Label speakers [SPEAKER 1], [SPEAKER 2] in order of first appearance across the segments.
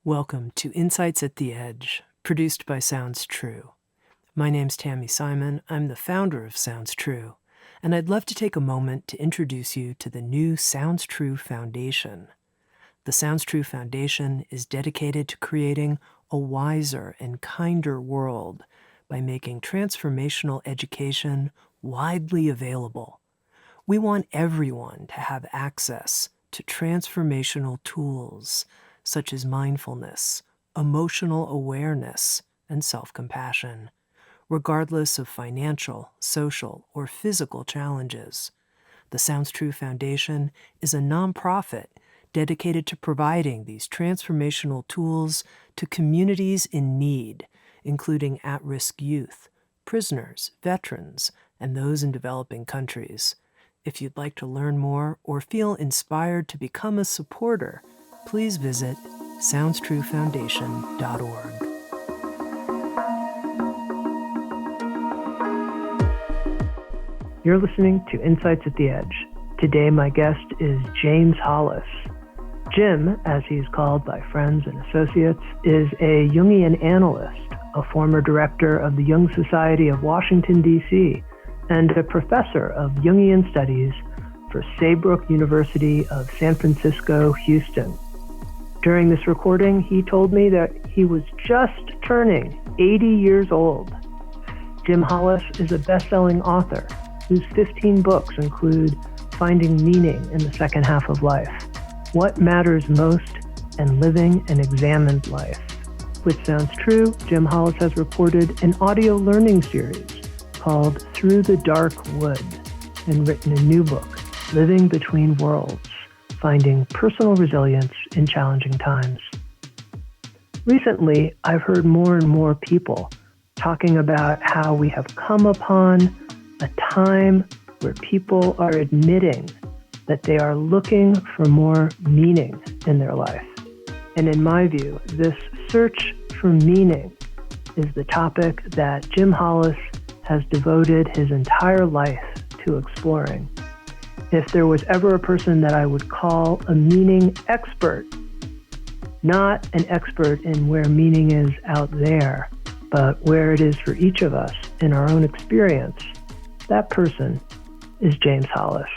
[SPEAKER 1] Welcome to Insights at the Edge, produced by Sounds True. My name's Tammy Simon. I'm the founder of Sounds True, and I'd love to take a moment to introduce you to the new Sounds True Foundation. The Sounds True Foundation is dedicated to creating a wiser and kinder world by making transformational education widely available. We want everyone to have access to transformational tools such as mindfulness, emotional awareness, and self-compassion, regardless of financial, social, or physical challenges. The Sounds True Foundation is a nonprofit dedicated to providing these transformational tools to communities in need, including at-risk youth, prisoners, veterans, and those in developing countries. If you'd like to learn more or feel inspired to become a supporter, please visit SoundsTrueFoundation.org. You're listening to Insights at the Edge. Today, my guest is James Hollis. Jim, as he's called by friends and associates, is a Jungian analyst, a former director of the Jung Society of Washington, D.C., and a professor of Jungian Studies for Saybrook University of San Francisco, Houston. During this recording, he told me that he was just turning 80 years old. Jim Hollis is a best-selling author whose 15 books include Finding Meaning in the Second Half of Life, What Matters Most, and Living an Examined Life. With Sounds True, Jim Hollis has recorded an audio learning series called Through the Dark Wood and written a new book, Living Between Worlds, Finding Personal Resilience in Challenging Times. Recently, I've heard more and more people talking about how we have come upon a time where people are admitting that they are looking for more meaning in their life. And in my view, this search for meaning is the topic that Jim Hollis has devoted his entire life to exploring. If there was ever a person that I would call a meaning expert, not an expert in where meaning is out there, but where it is for each of us in our own experience, that person is James Hollis.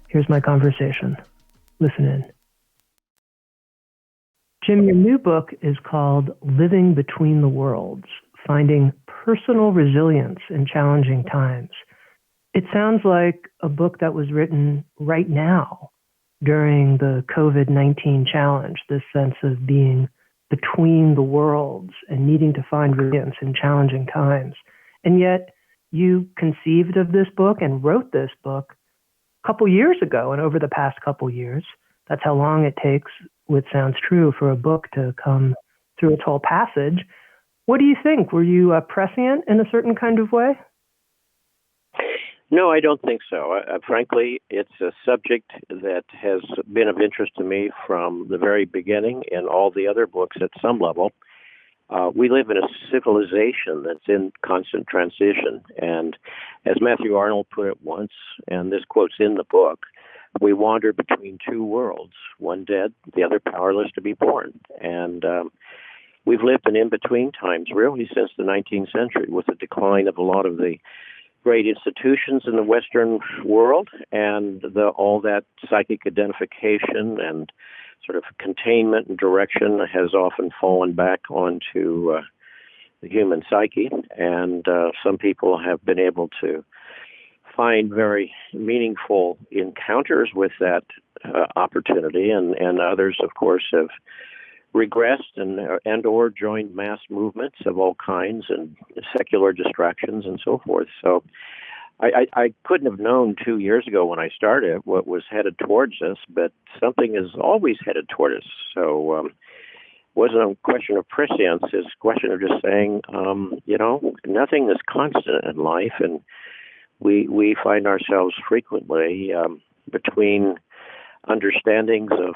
[SPEAKER 1] Here's my conversation. Listen in. Jim, your new book is called Living Between the Worlds, Finding Personal Resilience in Challenging Times. It sounds like a book that was written right now during the COVID-19 challenge, this sense of being between the worlds and needing to find resilience in challenging times. And yet you conceived of this book and wrote this book a couple years ago, and over the past couple years. That's how long it takes with Sounds True for a book to come through its whole passage. What do you think? Were you prescient in a certain kind of way?
[SPEAKER 2] No, I don't think so. Frankly, it's a subject that has been of interest to me from the very beginning in all the other books at some level. We live in a civilization that's in constant transition. And as Matthew Arnold put it once, and this quote's in the book, we wander between two worlds, one dead, the other powerless to be born. And we've lived in in-between times, really, since the 19th century, with the decline of a lot of the great institutions in the Western world, and all that psychic identification and sort of containment and direction has often fallen back onto the human psyche. And some people have been able to find very meaningful encounters with that opportunity, and others, of course, have regressed and or joined mass movements of all kinds and secular distractions and so forth. So I couldn't have known 2 years ago when I started what was headed towards us, but something is always headed toward us. So it wasn't a question of prescience. It's a question of just saying, nothing is constant in life, and we find ourselves frequently between understandings of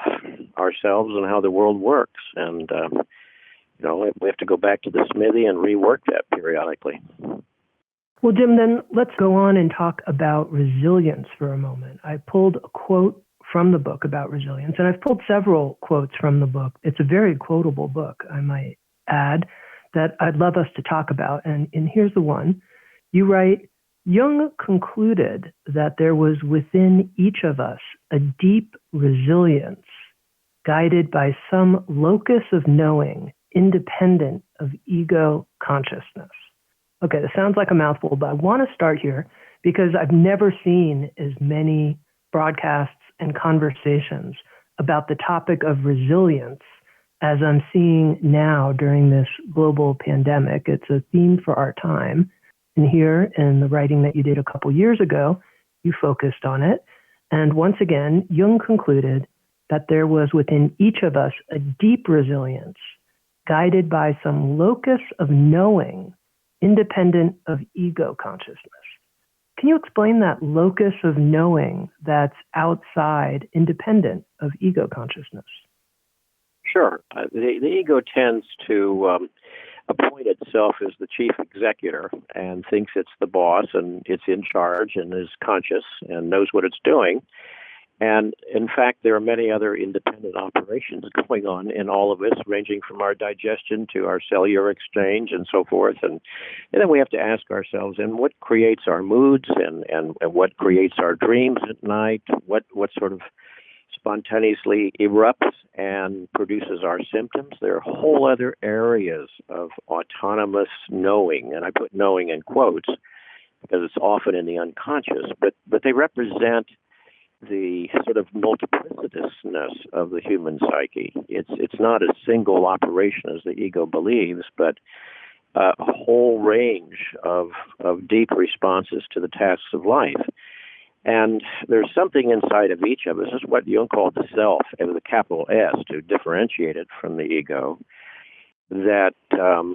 [SPEAKER 2] ourselves and how the world works. And, we have to go back to the smithy and rework that periodically.
[SPEAKER 1] Well, Jim, then let's go on and talk about resilience for a moment. I pulled a quote from the book about resilience, and I've pulled several quotes from the book. It's a very quotable book, I might add, that I'd love us to talk about. And here's the one. You write, Jung concluded that there was within each of us a deep resilience guided by some locus of knowing independent of ego consciousness. Okay, this sounds like a mouthful, but I want to start here because I've never seen as many broadcasts and conversations about the topic of resilience as I'm seeing now during this global pandemic. It's a theme for our time. And here in the writing that you did a couple years ago, you focused on it. And once again, Jung concluded that there was within each of us a deep resilience guided by some locus of knowing independent of ego consciousness. Can you explain that locus of knowing that's outside, independent of ego consciousness?
[SPEAKER 2] Sure. The ego tends to appoint itself as the chief executor and thinks it's the boss and it's in charge and is conscious and knows what it's doing. And in fact, there are many other independent operations going on in all of us, ranging from our digestion to our cellular exchange and so forth. And then we have to ask ourselves, and what creates our moods and what creates our dreams at night? What sort of spontaneously erupts and produces our symptoms? There are whole other areas of autonomous knowing, and I put knowing in quotes because it's often in the unconscious, but they represent the sort of multiplicitousness of the human psyche. It's not a single operation as the ego believes, but a whole range of deep responses to the tasks of life. And there's something inside of each of us. This is what Jung called the self, with a capital S, to differentiate it from the ego, that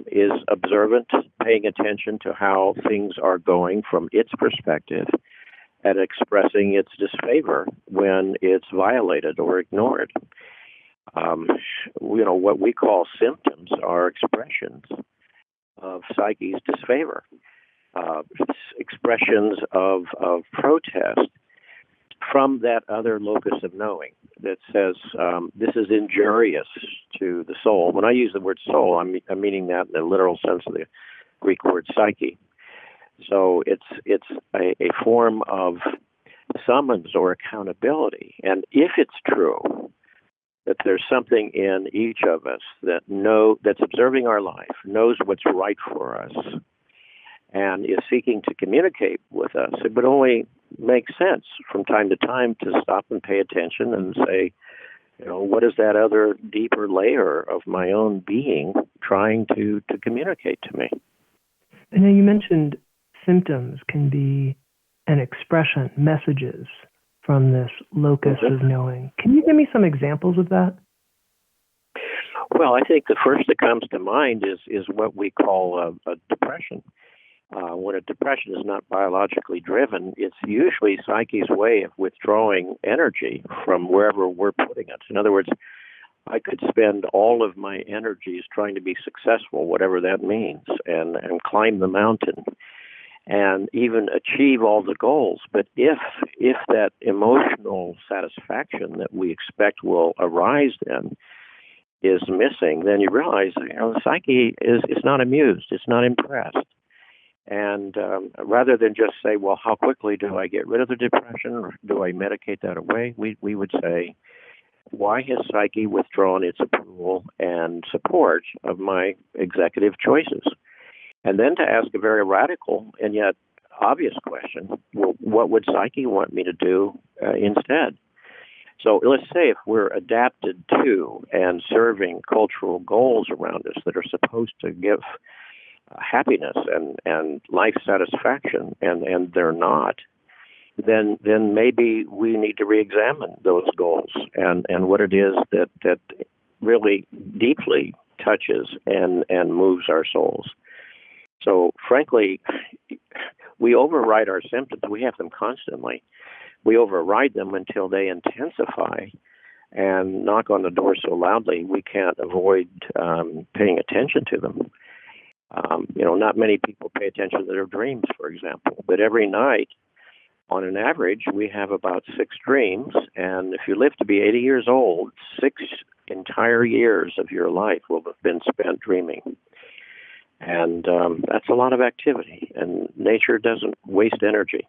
[SPEAKER 2] is observant, paying attention to how things are going from its perspective, and expressing its disfavor when it's violated or ignored. What we call symptoms are expressions of psyche's disfavor, expressions of protest from that other locus of knowing that says this is injurious to the soul. When I use the word soul, I'm meaning that in the literal sense of the Greek word psyche. So it's a form of summons or accountability. And if it's true that there's something in each of us that's observing our life, knows what's right for us, and is seeking to communicate with us, it would only make sense from time to time to stop and pay attention and say, what is that other deeper layer of my own being trying to communicate to me?
[SPEAKER 1] I know you mentioned symptoms can be an expression, messages from this locus of knowing. Can you give me some examples of that?
[SPEAKER 2] Well, I think the first that comes to mind is what we call a depression. When a depression is not biologically driven, it's usually psyche's way of withdrawing energy from wherever we're putting it. In other words, I could spend all of my energies trying to be successful, whatever that means, and climb the mountain and even achieve all the goals. But if that emotional satisfaction that we expect will arise then is missing, then you realize the psyche is not amused, it's not impressed. And rather than just say, well, how quickly do I get rid of the depression, or do I medicate that away, we would say, why has psyche withdrawn its approval and support of my executive choices? And then to ask a very radical and yet obvious question, well, what would psyche want me to do instead? So let's say if we're adapted to and serving cultural goals around us that are supposed to give happiness and life satisfaction, and they're not, then maybe we need to reexamine those goals and what it is that really deeply touches and moves our souls. So frankly, we override our symptoms. We have them constantly. We override them until they intensify and knock on the door so loudly we can't avoid paying attention to them. Not many people pay attention to their dreams, for example, but every night On an average, we have about 6 dreams, and if you live to be 80 years old, 6 entire years of your life will have been spent dreaming. And that's a lot of activity, and nature doesn't waste energy.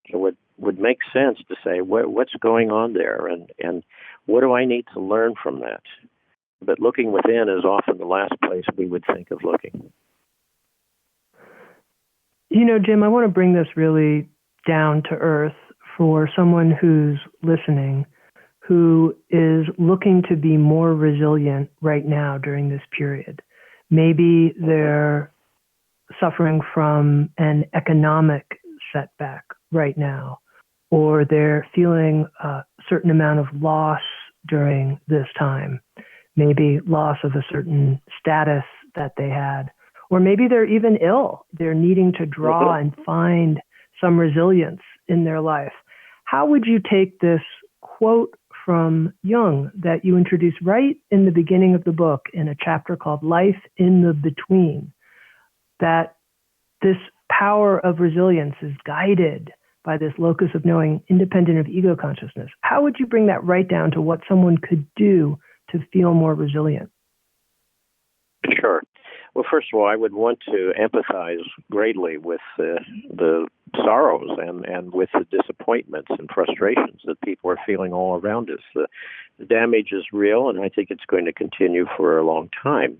[SPEAKER 2] It would make sense to say, what's going on there, and what do I need to learn from that? But looking within is often the last place we would think of looking.
[SPEAKER 1] You know, Jim, I want to bring this really down to earth for someone who's listening, who is looking to be more resilient right now during this period. Maybe they're suffering from an economic setback right now, or they're feeling a certain amount of loss during this time, maybe loss of a certain status that they had, or maybe they're even ill. They're needing to draw and find some resilience in their life. How would you take this quote from Jung that you introduced right in the beginning of the book in a chapter called Life in the Between, that this power of resilience is guided by this locus of knowing independent of ego consciousness? How would you bring that right down to what someone could do to feel more resilient?
[SPEAKER 2] Sure. Well, first of all, I would want to empathize greatly with the sorrows and with the disappointments and frustrations that people are feeling all around us. The damage is real, and I think it's going to continue for a long time.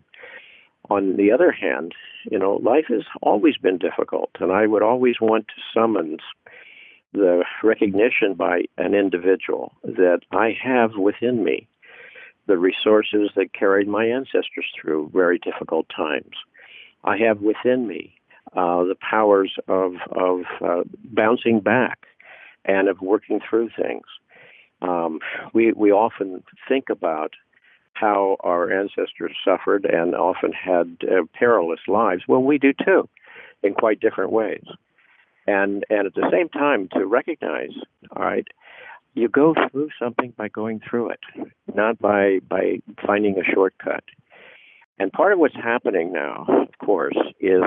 [SPEAKER 2] On the other hand, life has always been difficult, and I would always want to summons the recognition by an individual that I have within me the resources that carried my ancestors through very difficult times. I have within me the powers of bouncing back and of working through things. We often think about how our ancestors suffered and often had perilous lives. Well, we do too, in quite different ways. And at the same time, to recognize, all right, you go through something by going through it, not by finding a shortcut. And part of what's happening now, of course, is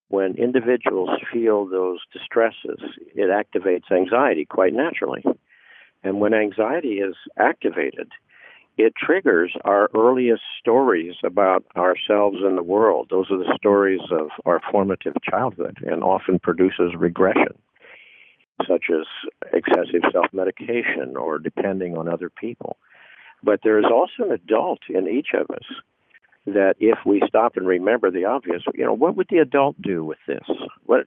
[SPEAKER 2] when individuals feel those distresses, it activates anxiety quite naturally. And when anxiety is activated, it triggers our earliest stories about ourselves and the world. Those are the stories of our formative childhood and often produces regression, such as excessive self-medication or depending on other people. But there is also an adult in each of us that if we stop and remember the obvious, what would the adult do with this?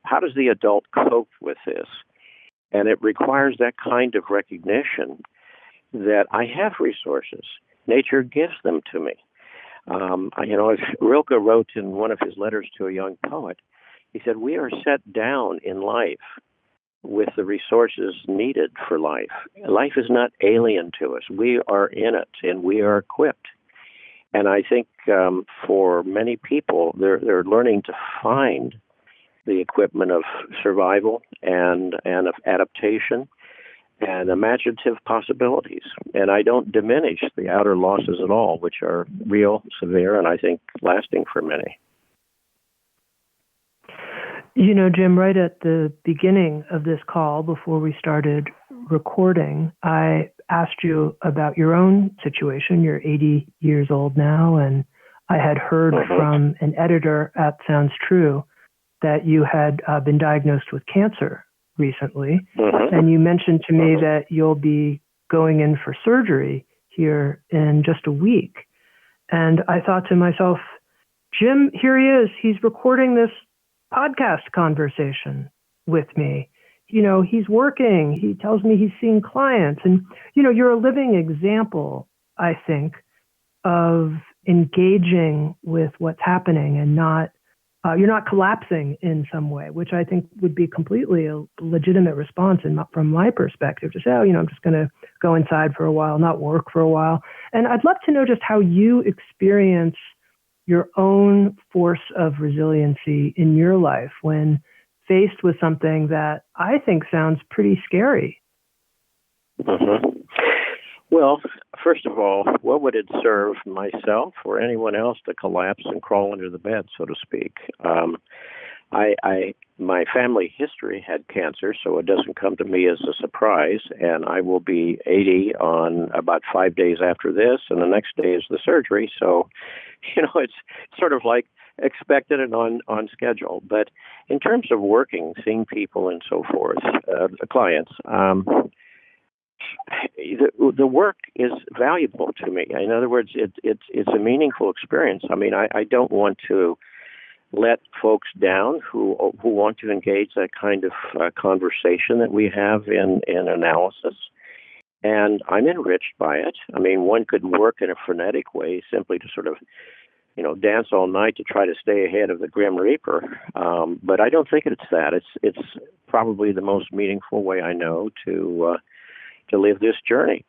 [SPEAKER 2] How does the adult cope with this? And it requires that kind of recognition that I have resources. Nature gives them to me. Rilke wrote in one of his letters to a young poet, he said, we are set down in life with the resources needed for life. Life is not alien to us. We are in it, and we are equipped. And I think for many people, they're learning to find the equipment of survival and of adaptation and imaginative possibilities. And I don't diminish the outer losses at all, which are real, severe, and I think lasting for many.
[SPEAKER 1] Jim, right at the beginning of this call, before we started recording, I asked you about your own situation. You're 80 years old now, and I had heard from an editor at Sounds True that you had been diagnosed with cancer recently, and you mentioned to me that you'll be going in for surgery here in just a week. And I thought to myself, Jim, here he is. He's recording this podcast conversation with me. He's working. He tells me he's seeing clients. And, you're a living example, I think, of engaging with what's happening and you're not collapsing in some way, which I think would be completely a legitimate response from my perspective to say, I'm just going to go inside for a while, not work for a while. And I'd love to know just how you experience your own force of resiliency in your life when faced with something that I think sounds pretty scary.
[SPEAKER 2] Well, first of all, what would it serve myself or anyone else to collapse and crawl under the bed, so to speak? My family history had cancer, so it doesn't come to me as a surprise. And I will be 80 on about 5 days after this, and the next day is the surgery. So, it's sort of like expected and on schedule. But in terms of working, seeing people and so forth, the clients, the work is valuable to me. In other words, it's a meaningful experience. I mean, I don't want to let folks down who want to engage that kind of conversation that we have in analysis. And I'm enriched by it. I mean, one could work in a frenetic way simply to sort of, dance all night to try to stay ahead of the Grim Reaper. But I don't think it's that. It's probably the most meaningful way I know to live this journey.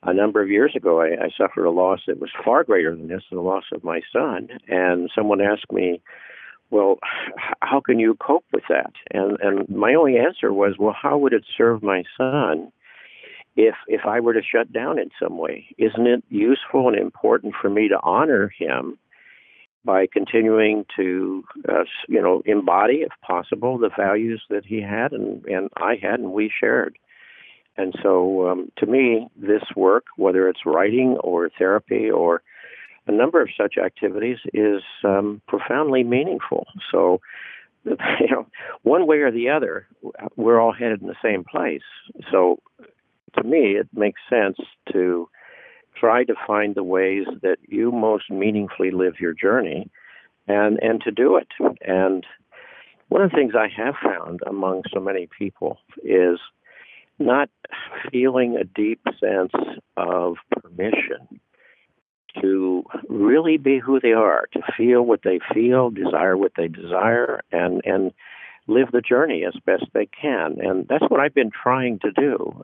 [SPEAKER 2] A number of years ago, I suffered a loss that was far greater than this, the loss of my son. And someone asked me, well, how can you cope with that? And my only answer was, well, how would it serve my son if I were to shut down in some way? Isn't it useful and important for me to honor him by continuing to, embody, if possible, the values that he had and I had and we shared? And so, to me, this work, whether it's writing or therapy or a number of such activities, is profoundly meaningful. So, one way or the other, we're all headed in the same place. So, to me, it makes sense to try to find the ways that you most meaningfully live your journey and to do it. And one of the things I have found among so many people is not feeling a deep sense of permission to really be who they are, to feel what they feel, desire what they desire, and live the journey as best they can. And that's what I've been trying to do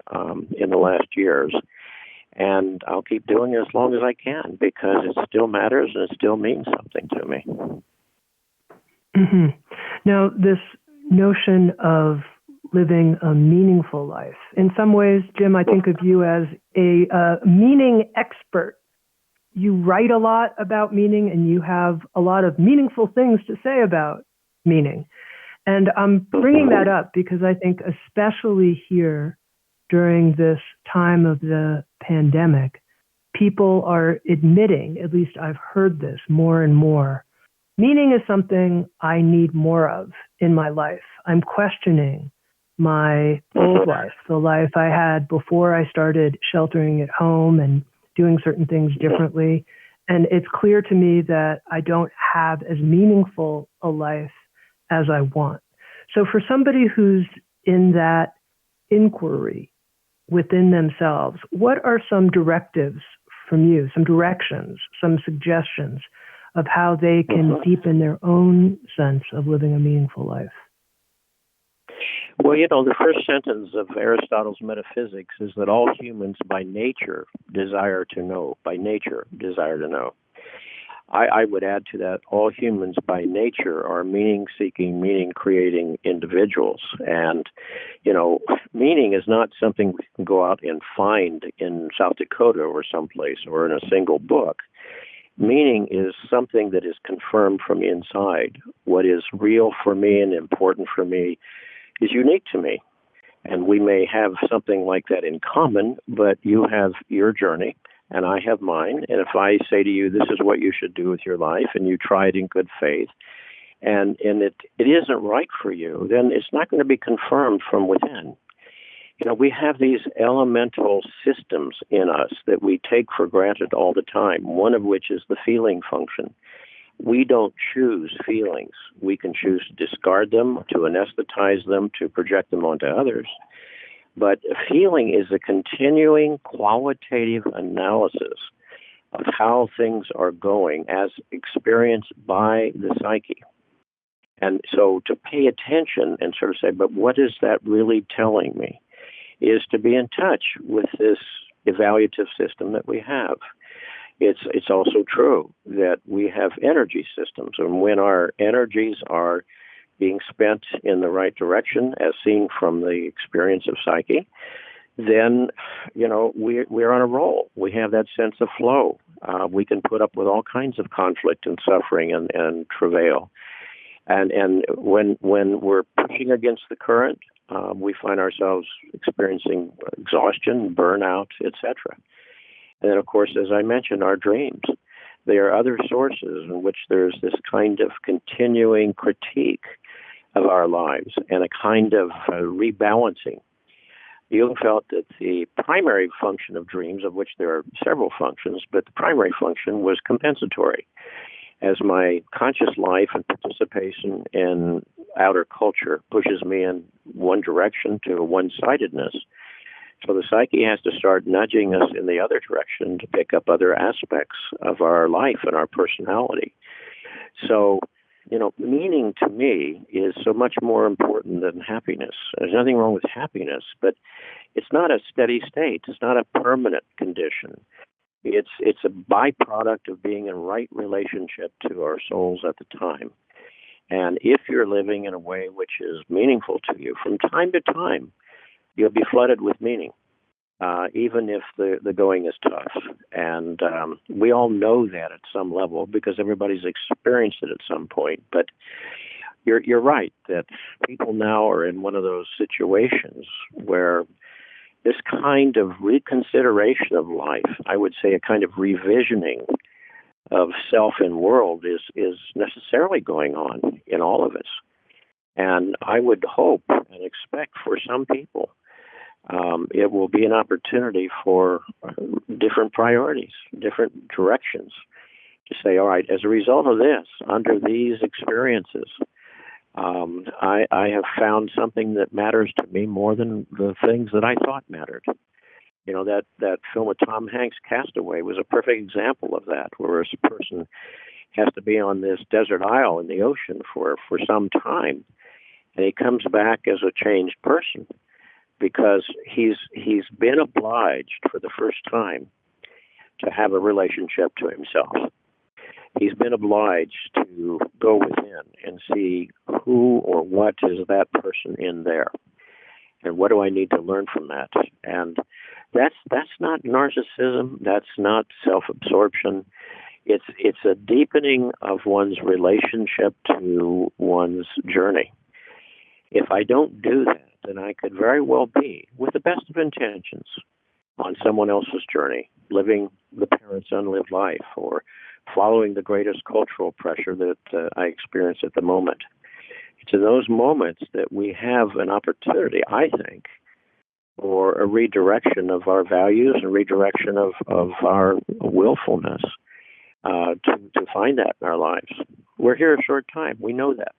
[SPEAKER 2] in the last years. And I'll keep doing it as long as I can because it still matters and it still means something to me.
[SPEAKER 1] Mm-hmm. Now, this notion of living a meaningful life, in some ways, Jim, I think of you as a meaning expert. You write a lot about meaning and you have a lot of meaningful things to say about meaning. And I'm bringing that up because I think especially here during this time of the pandemic, people are admitting, at least I've heard this more and more, meaning is something I need more of in my life. I'm questioning my old life, the life I had before I started sheltering at home and doing certain things differently. And it's clear to me that I don't have as meaningful a life as I want. So for somebody who's in that inquiry within themselves, what are some directives from you, some directions, some suggestions of how they can deepen their own sense of living a meaningful life?
[SPEAKER 2] Well, the first sentence of Aristotle's Metaphysics is that all humans by nature desire to know. By nature desire to know. I would add to that, all humans by nature are meaning-seeking, meaning-creating individuals. And, meaning is not something we can go out and find in South Dakota or someplace or in a single book. Meaning is something that is confirmed from inside. What is real for me and important for me is unique to me. And we may have something like that in common, but you have your journey and I have mine. And if I say to you, this is what you should do with your life, and you try it in good faith, and it isn't right for you, then it's not going to be confirmed from within. We have these elemental systems in us that we take for granted all the time, one of which is the feeling function. We don't choose feelings. We can choose to discard them, to anesthetize them, to project them onto others. But feeling is a continuing qualitative analysis of how things are going as experienced by the psyche. And so to pay attention and sort of say, but what is that really telling me, is to be in touch with this evaluative system that we have. It's also true that we have energy systems, and when our energies are being spent in the right direction, as seen from the experience of psyche, then, we're on a roll. We have that sense of flow. We can put up with all kinds of conflict and suffering and travail. And when we're pushing against the current, we find ourselves experiencing exhaustion, burnout, etc. And then, of course, as I mentioned, our dreams. There are other sources in which there's this kind of continuing critique of our lives and a kind of rebalancing. Jung felt that the primary function of dreams, of which there are several functions, but the primary function was compensatory. As my conscious life and participation in outer culture pushes me in one direction to one-sidedness, so the psyche has to start nudging us in the other direction to pick up other aspects of our life and our personality. So, meaning to me is so much more important than happiness. There's nothing wrong with happiness, but it's not a steady state. It's not a permanent condition. It's a byproduct of being in right relationship to our souls at the time. And if you're living in a way which is meaningful to you, from time to time, you'll be flooded with meaning, even if the going is tough. And we all know that at some level because everybody's experienced it at some point. But you're right that people now are in one of those situations where this kind of reconsideration of life, I would say a kind of revisioning of self and world is necessarily going on in all of us. And I would hope and expect for some people it will be an opportunity for different priorities, different directions, to say, all right, as a result of this, under these experiences, I have found something that matters to me more than the things that I thought mattered. That film with Tom Hanks, Castaway, was a perfect example of that, where a person has to be on this desert isle in the ocean for some time, and he comes back as a changed person because he's been obliged for the first time to have a relationship to himself. He's been obliged to go within and see who or what is that person in there, and what do I need to learn from that. And that's not narcissism. That's not self-absorption. It's a deepening of one's relationship to one's journey. If I don't do that, then I could very well be, with the best of intentions, on someone else's journey, living the parents' unlived life, or following the greatest cultural pressure that I experience at the moment. It's in those moments that we have an opportunity, I think, for a redirection of our values and redirection of our willfulness to find that in our lives. We're here a short time. We know that.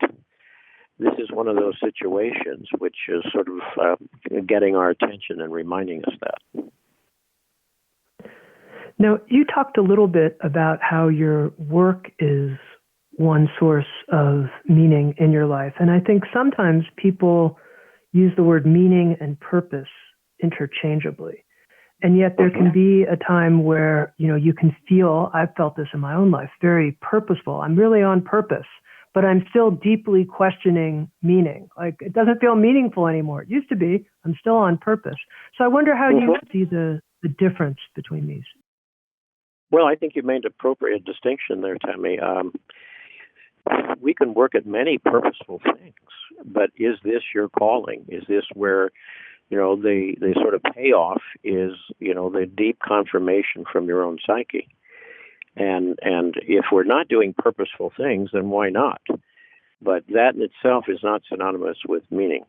[SPEAKER 2] This is one of those situations which is sort of getting our attention and reminding us that.
[SPEAKER 1] Now, you talked a little bit about how your work is one source of meaning in your life. And I think sometimes people use the word meaning and purpose interchangeably. And yet there can be a time where, you can feel, I've felt this in my own life, very purposeful. I'm really on purpose, but I'm still deeply questioning meaning. Like, it doesn't feel meaningful anymore. It used to be. I'm still on purpose. So I wonder how you see the difference between these.
[SPEAKER 2] Well, I think you made an appropriate distinction there, Tammy. We can work at many purposeful things, but is this your calling? Is this where, the sort of payoff is, the deep confirmation from your own psyche? And if we're not doing purposeful things, then why not? But that in itself is not synonymous with meaning.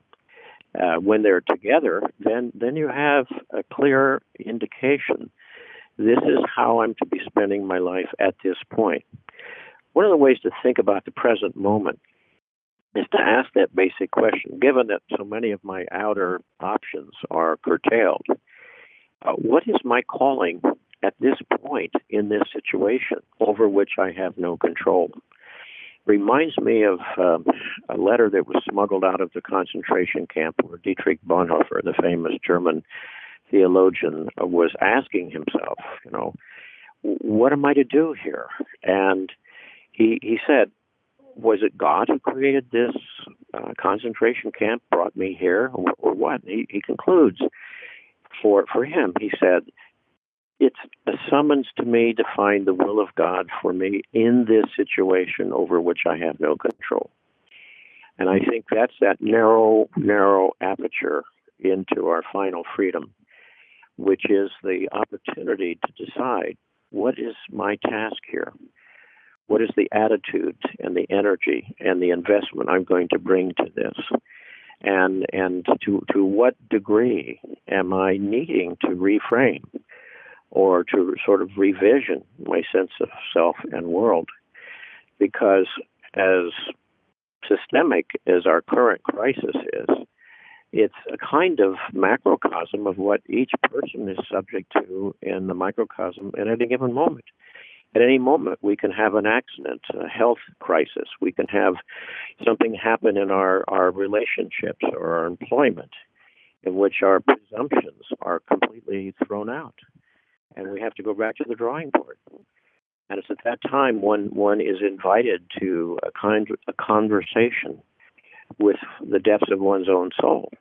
[SPEAKER 2] When they're together, then you have a clear indication. This is how I'm to be spending my life at this point. One of the ways to think about the present moment is to ask that basic question, given that so many of my outer options are curtailed. What is my calling at this point in this situation over which I have no control? Reminds me of a letter that was smuggled out of the concentration camp where Dietrich Bonhoeffer, the famous German theologian, was asking himself, what am I to do here? And he said, was it God who created this concentration camp, brought me here, or what? He concludes, for him, he said, it's a summons to me to find the will of God for me in this situation over which I have no control. And I think that's that narrow, narrow aperture into our final freedom, which is the opportunity to decide, what is my task here? What is the attitude and the energy and the investment I'm going to bring to this? And to what degree am I needing to reframe or to sort of revision my sense of self and world? Because as systemic as our current crisis is, it's a kind of macrocosm of what each person is subject to in the microcosm at any given moment. At any moment, we can have an accident, a health crisis. We can have something happen in our relationships or our employment in which our presumptions are completely thrown out. And we have to go back to the drawing board. And it's at that time one is invited to a conversation with the depths of one's own soul.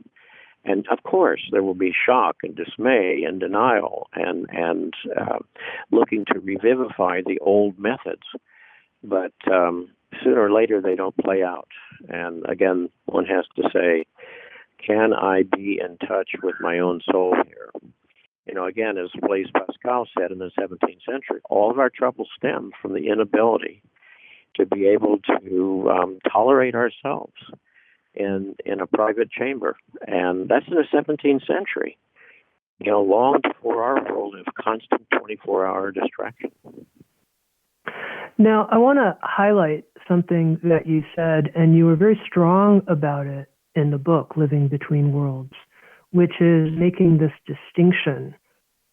[SPEAKER 2] And of course, there will be shock and dismay and denial and looking to revivify the old methods. But sooner or later, they don't play out. And again, one has to say, can I be in touch with my own soul here? You know, again, as Blaise Pascal said in the 17th century, all of our troubles stem from the inability to be able to tolerate ourselves in a private chamber. And that's in the 17th century, you know, long before our world of constant 24-hour distraction.
[SPEAKER 1] Now, I want to highlight something that you said, and you were very strong about it in the book, Living Between Worlds, which is making this distinction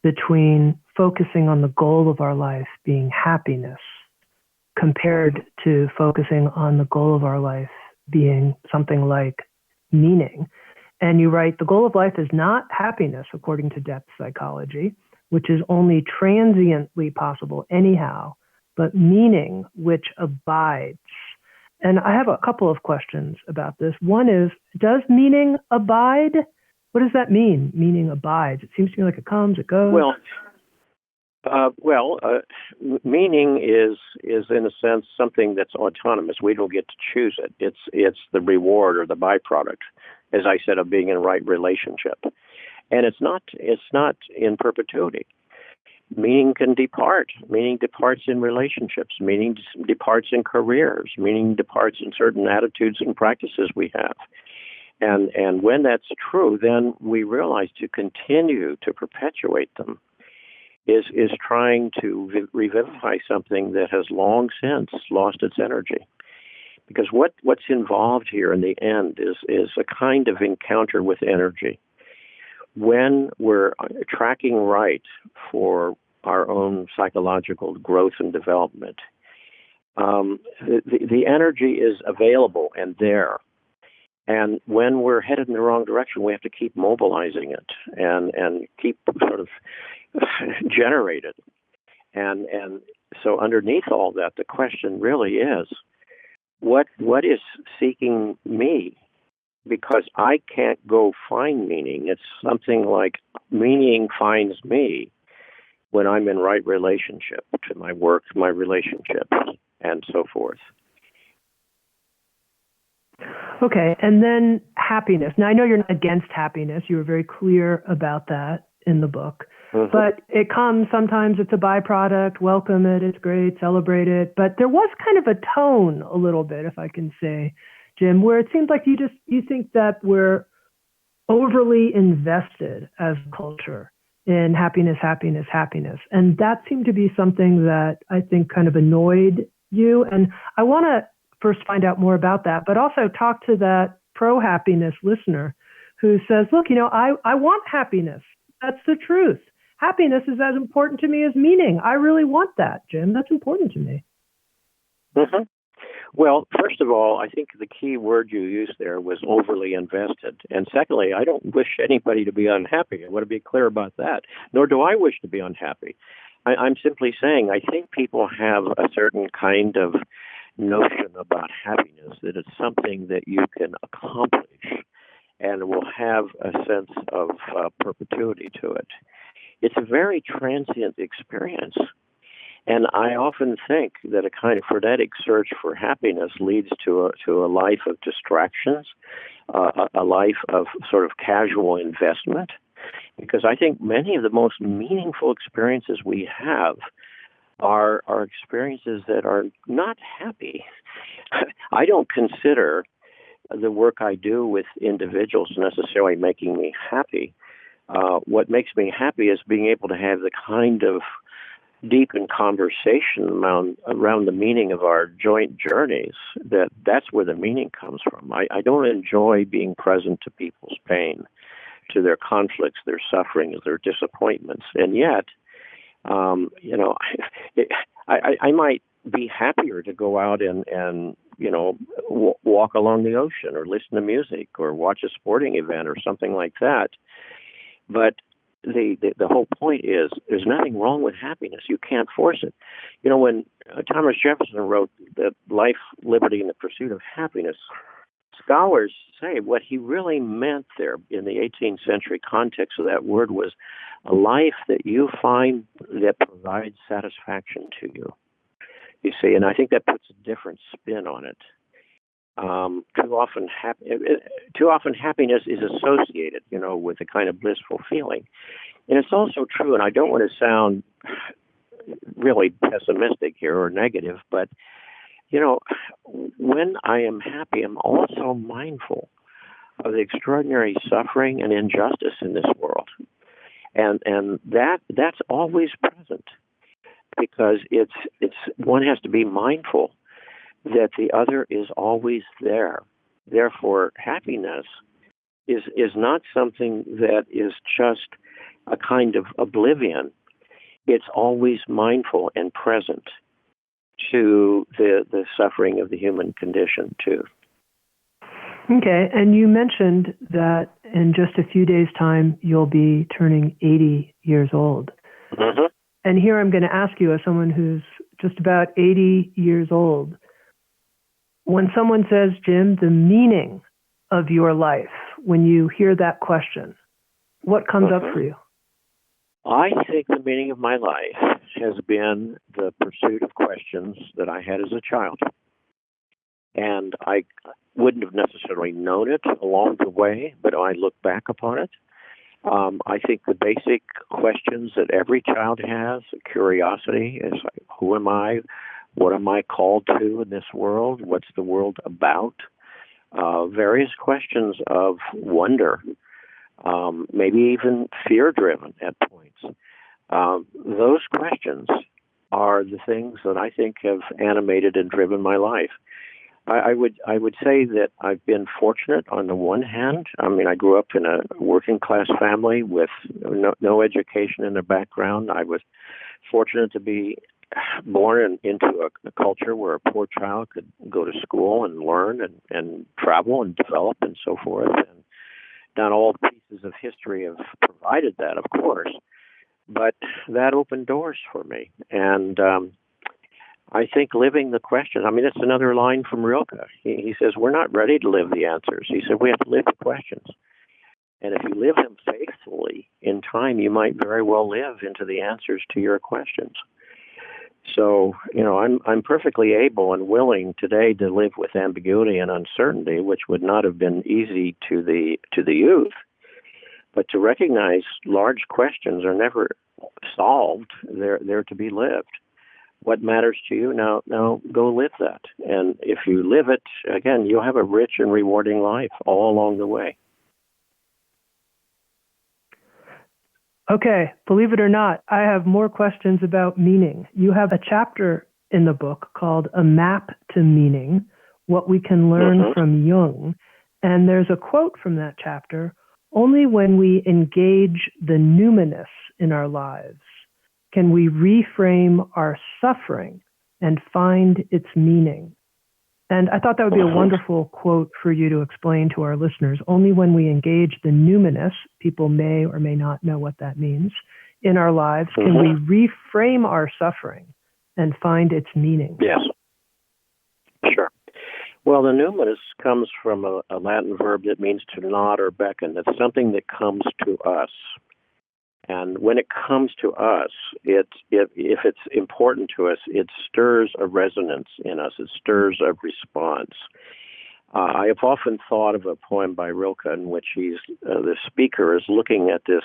[SPEAKER 1] between focusing on the goal of our life being happiness compared to focusing on the goal of our life being something like meaning. And you write, the goal of life is not happiness, according to depth psychology, which is only transiently possible anyhow, but meaning which abides. And I have a couple of questions about this. One is, does meaning abide? What does that mean, meaning abides? It seems to me like it comes, it goes.
[SPEAKER 2] Meaning is in a sense something that's autonomous. We don't get to choose it. It's the reward or the byproduct, as I said, of being in a right relationship. And it's not in perpetuity. Meaning can depart. Meaning departs in relationships. Meaning departs in careers. Meaning departs in certain attitudes and practices we have. And when that's true, then we realize to continue to perpetuate them is trying to revivify something that has long since lost its energy. Because what's involved here in the end is a kind of encounter with energy. When we're tracking right for our own psychological growth and development, the energy is available and there. And when we're headed in the wrong direction, we have to keep mobilizing it and keep sort of generate it. And so underneath all that, the question really is, what is seeking me? Because I can't go find meaning. It's something like meaning finds me when I'm in right relationship to my work, my relationships, and so forth.
[SPEAKER 1] Okay, and then happiness. Now, I know you're not against happiness. You were very clear about that in the book. Mm-hmm. But it comes, sometimes it's a byproduct, welcome it, it's great, celebrate it. But there was kind of a tone a little bit, if I can say, Jim, where it seems like you think that we're overly invested as a culture in happiness, happiness, happiness. And that seemed to be something that I think kind of annoyed you. And I want to first find out more about that, but also talk to that pro-happiness listener who says, look, I want happiness. That's the truth. Happiness is as important to me as meaning. I really want that, Jim. That's important to me.
[SPEAKER 2] Mm-hmm. Well, first of all, I think the key word you used there was overly invested. And secondly, I don't wish anybody to be unhappy. I want to be clear about that. Nor do I wish to be unhappy. I'm simply saying I think people have a certain kind of notion about happiness, that it's something that you can accomplish and will have a sense of perpetuity to it. It's a very transient experience. And I often think that a kind of frenetic search for happiness leads to a life of distractions, a life of sort of casual investment, because I think many of the most meaningful experiences we have are experiences that are not happy. I don't consider the work I do with individuals necessarily making me happy. What makes me happy is being able to have the kind of deepened conversation around the meaning of our joint journeys. That's where the meaning comes from. I don't enjoy being present to people's pain, to their conflicts, their sufferings, their disappointments, and yet, you know, I might be happier to go out and walk along the ocean or listen to music or watch a sporting event or something like that. But the whole point is there's nothing wrong with happiness. You can't force it. You know, when Thomas Jefferson wrote that Life, Liberty, and the Pursuit of Happiness, scholars say what he really meant there in the 18th century context of that word was a life that you find that provides satisfaction to you. You see, and I think that puts a different spin on it. Too often happiness is associated, with a kind of blissful feeling. And it's also true, and I don't want to sound really pessimistic here or negative, but, when I am happy, I'm also mindful of the extraordinary suffering and injustice in this world. And that's always present because it's one has to be mindful that the other is always there. Therefore, happiness is not something that is just a kind of oblivion. It's always mindful and present to the suffering of the human condition, too.
[SPEAKER 1] Okay, and you mentioned that in just a few days' time, you'll be turning 80 years old.
[SPEAKER 2] Mm-hmm.
[SPEAKER 1] And here I'm going to ask you, as someone who's just about 80 years old, when someone says, Jim, the meaning of your life, when you hear that question, what comes up for you?
[SPEAKER 2] I think the meaning of my life has been the pursuit of questions that I had as a child. And I wouldn't have necessarily known it along the way, but I look back upon it. I think the basic questions that every child has, curiosity, is like, who am I? What am I called to in this world? What's the world about? Various questions of wonder, maybe even fear-driven at points. Those questions are the things that I think have animated and driven my life. I would say that I've been fortunate on the one hand. I mean, I grew up in a working class family with no education in the background. I was fortunate to be born into a culture where a poor child could go to school and learn and travel and develop and so forth. And not all pieces of history have provided that, of course, but that opened doors for me. And I think living the question, that's another line from Rilke. He says, we're not ready to live the answers. He said, we have to live the questions. And if you live them faithfully, in time, you might very well live into the answers to your questions. So, I'm perfectly able and willing today to live with ambiguity and uncertainty, which would not have been easy to the youth. But to recognize large questions are never solved; they're to be lived. What matters to you? Now go live that. And if you live it, again, you'll have a rich and rewarding life all along the way.
[SPEAKER 1] Okay, believe it or not, I have more questions about meaning. You have a chapter in the book called A Map to Meaning, What We Can Learn from Jung. And there's a quote from that chapter, only when we engage the numinous in our lives can we reframe our suffering and find its meaning. And I thought that would be a wonderful quote for you to explain to our listeners. Only when we engage the numinous, people may or may not know what that means, in our lives, can we reframe our suffering and find its meaning.
[SPEAKER 2] Yes, sure. Well, the numinous comes from a Latin verb that means to nod or beckon. It's something that comes to us. And when it comes to us, if it's important to us, it stirs a resonance in us. It stirs a response. I have often thought of a poem by Rilke in which the speaker is looking at this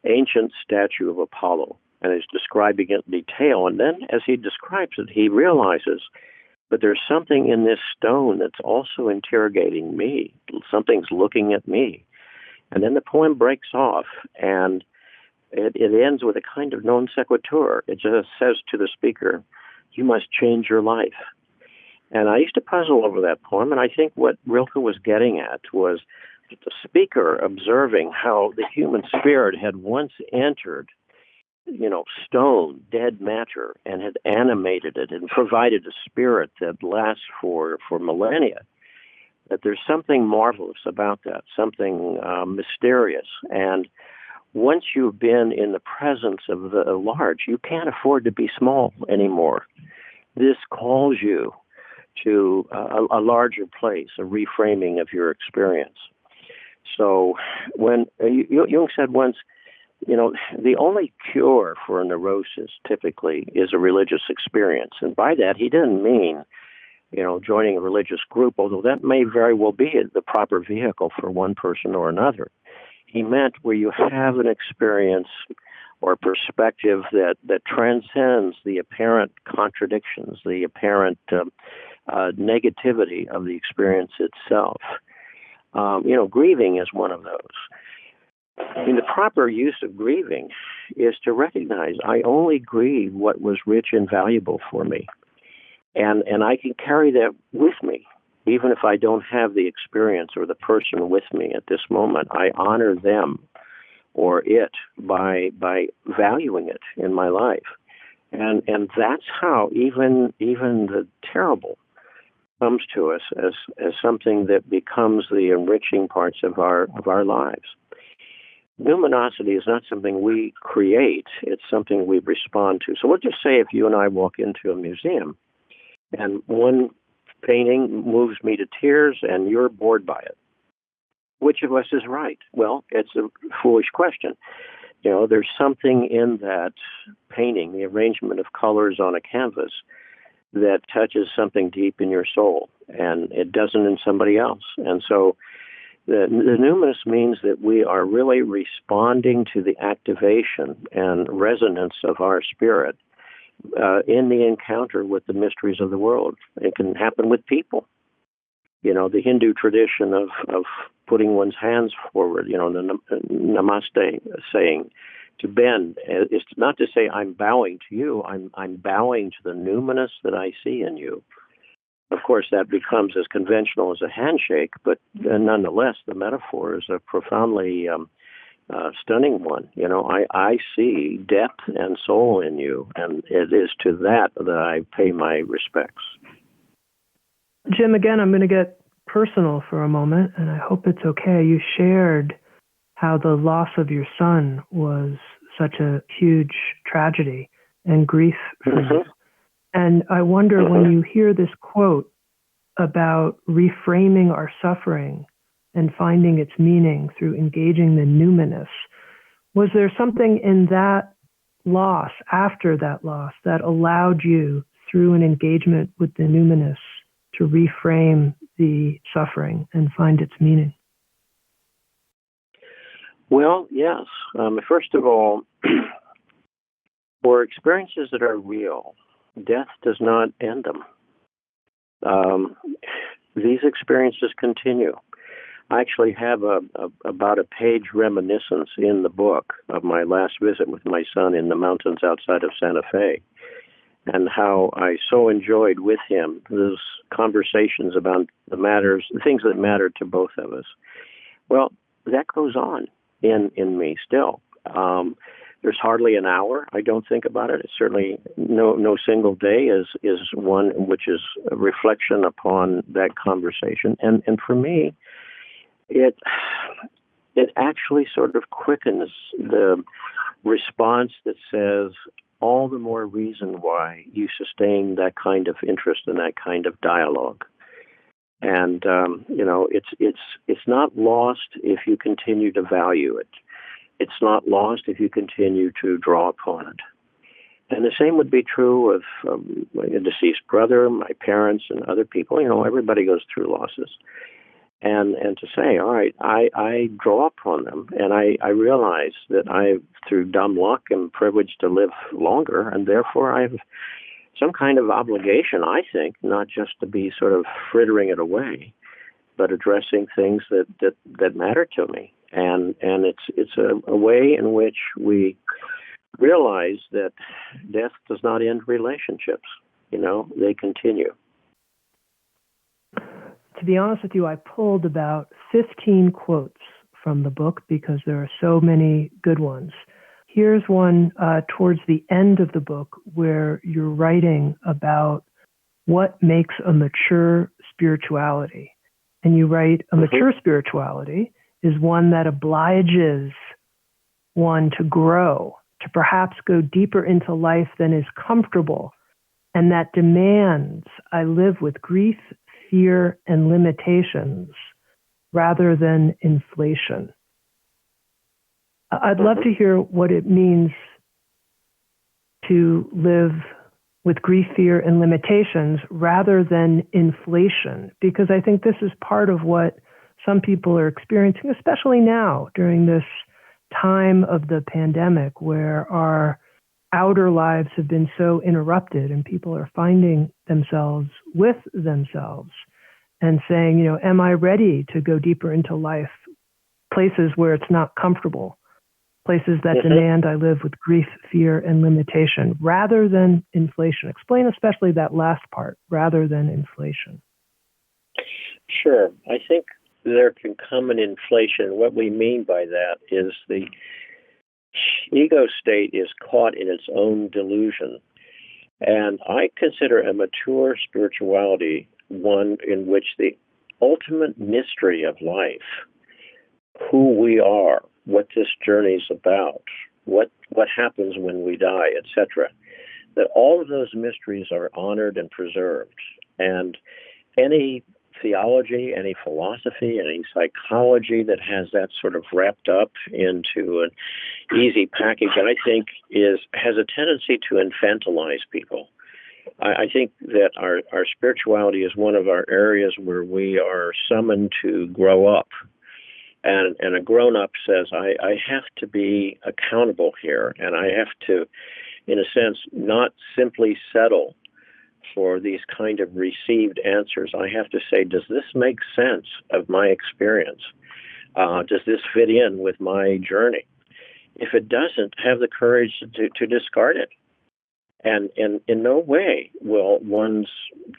[SPEAKER 2] ancient statue of Apollo and is describing it in detail. And then as he describes it, he realizes that there's something in this stone that's also interrogating me. Something's looking at me. And then the poem breaks off, and it ends with a kind of non sequitur. It just says to the speaker, "You must change your life." And I used to puzzle over that poem, and I think what Rilke was getting at was the speaker observing how the human spirit had once entered, stone, dead matter, and had animated it and provided a spirit that lasts for millennia. That there's something marvelous about that, something mysterious. And once you've been in the presence of the large, you can't afford to be small anymore. This calls you to a larger place, a reframing of your experience. So when Jung said once, the only cure for a neurosis typically is a religious experience. And by that, he didn't mean, joining a religious group, although that may very well be the proper vehicle for one person or another. He meant where you have an experience or perspective that transcends the apparent contradictions, the apparent negativity of the experience itself. Grieving is one of those. The proper use of grieving is to recognize I only grieve what was rich and valuable for me. And I can carry that with me, even if I don't have the experience or the person with me at this moment. I honor them or it by valuing it in my life. And that's how even the terrible comes to us as something that becomes the enriching parts of our lives. Numinosity is not something we create, it's something we respond to. So we'll just say if you and I walk into a museum and one painting moves me to tears and you're bored by it, which of us is right? Well, it's a foolish question. There's something in that painting, the arrangement of colors on a canvas, that touches something deep in your soul, and it doesn't in somebody else. And so the numinous means that we are really responding to the activation and resonance of our spirit in the encounter with the mysteries of the world. It can happen with people. The Hindu tradition of putting one's hands forward, the namaste saying, to bend, is not to say I'm bowing to you, I'm bowing to the numinous that I see in you. Of course, that becomes as conventional as a handshake, but nonetheless, the metaphor is a profoundly stunning one. I see depth and soul in you, and it is to that I pay my respects.
[SPEAKER 1] Jim, again, I'm going to get personal for a moment, and I hope it's okay. You shared how the loss of your son was such a huge tragedy and grief for you. And I wonder when you hear this quote about reframing our suffering and finding its meaning through engaging the numinous, was there something in that loss, after that loss, that allowed you, through an engagement with the numinous, to reframe the suffering and find its meaning?
[SPEAKER 2] Well, yes. First of all, for experiences that are real, death does not end them. These experiences continue. I actually have about a page reminiscence in the book of my last visit with my son in the mountains outside of Santa Fe, and how I so enjoyed with him those conversations about the things that mattered to both of us. Well, that goes on in me still. There's hardly an hour I don't think about it. It's certainly no single day is one which is a reflection upon that conversation. And for me, it actually sort of quickens the response that says, all the more reason why you sustain that kind of interest and that kind of dialogue. And it's not lost if you continue to value it. it's not lost if you continue to draw upon it. And the same would be true of a deceased brother, my parents, and other people. Everybody goes through losses. And to say, all right, I draw upon them, and I realize that I, through dumb luck, am privileged to live longer, and therefore I have some kind of obligation, I think, not just to be sort of frittering it away, but addressing things that matter to me. And it's a way in which we realize that death does not end relationships. They continue.
[SPEAKER 1] To be honest with you, I pulled about 15 quotes from the book because there are so many good ones. Here's one towards the end of the book where you're writing about what makes a mature spirituality. And you write, a mature spirituality is one that obliges one to grow, to perhaps go deeper into life than is comfortable, and that demands I live with grief, fear, and limitations rather than inflation. I'd love to hear what it means to live with grief, fear, and limitations rather than inflation, because I think this is part of what some people are experiencing, especially now during this time of the pandemic where our outer lives have been so interrupted and people are finding themselves with themselves and saying, am I ready to go deeper into life, places where it's not comfortable, places that demand I live with grief, fear, and limitation rather than inflation. Explain especially that last part, rather than inflation.
[SPEAKER 2] Sure. I think there can come an inflation. What we mean by that is the ego state is caught in its own delusion. And I consider a mature spirituality one in which the ultimate mystery of life, who we are, what this journey is about, what happens when we die, etc., that all of those mysteries are honored and preserved. And any theology, any philosophy, any psychology that has that sort of wrapped up into an easy package, I think has a tendency to infantilize people. I think that our spirituality is one of our areas where we are summoned to grow up. And a grown-up says, I have to be accountable here, and I have to, in a sense, not simply settle for these kind of received answers. I have to say, does this make sense of my experience? Does this fit in with my journey? If it doesn't, have the courage to discard it. And in no way will one's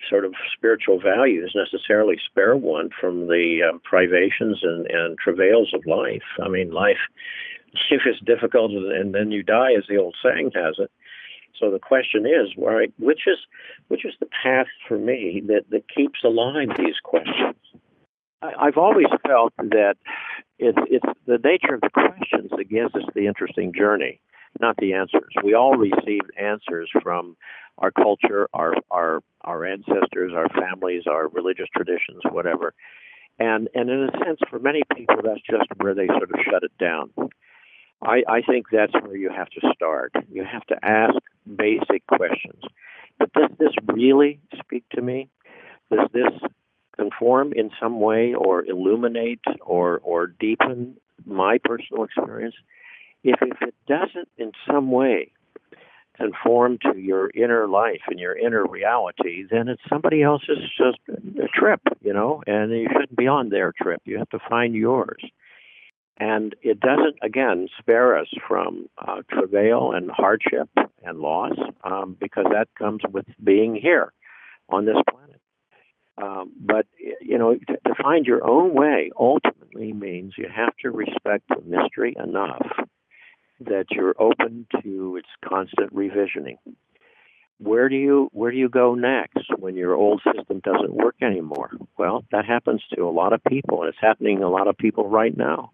[SPEAKER 2] sort of spiritual values necessarily spare one from the privations and travails of life. I mean, life is difficult, and then you die, as the old saying has it. So the question is, right, which is the path for me that keeps alive these questions? I've always felt that it's the nature of the questions that gives us the interesting journey, not the answers. We all receive answers from our culture, our ancestors, our families, our religious traditions, whatever. And in a sense, for many people, that's just where they sort of shut it down. I think that's where you have to start. You have to ask basic questions. But does this really speak to me? Does this conform in some way or illuminate or deepen my personal experience? If it doesn't in some way conform to your inner life and your inner reality, then it's somebody else's just a trip, and you shouldn't be on their trip. You have to find yours. And it doesn't, again, spare us from travail and hardship and loss, because that comes with being here on this planet. But to find your own way ultimately means you have to respect the mystery enough that you're open to its constant revisioning. Where do you go next when your old system doesn't work anymore? Well, that happens to a lot of people, and it's happening to a lot of people right now.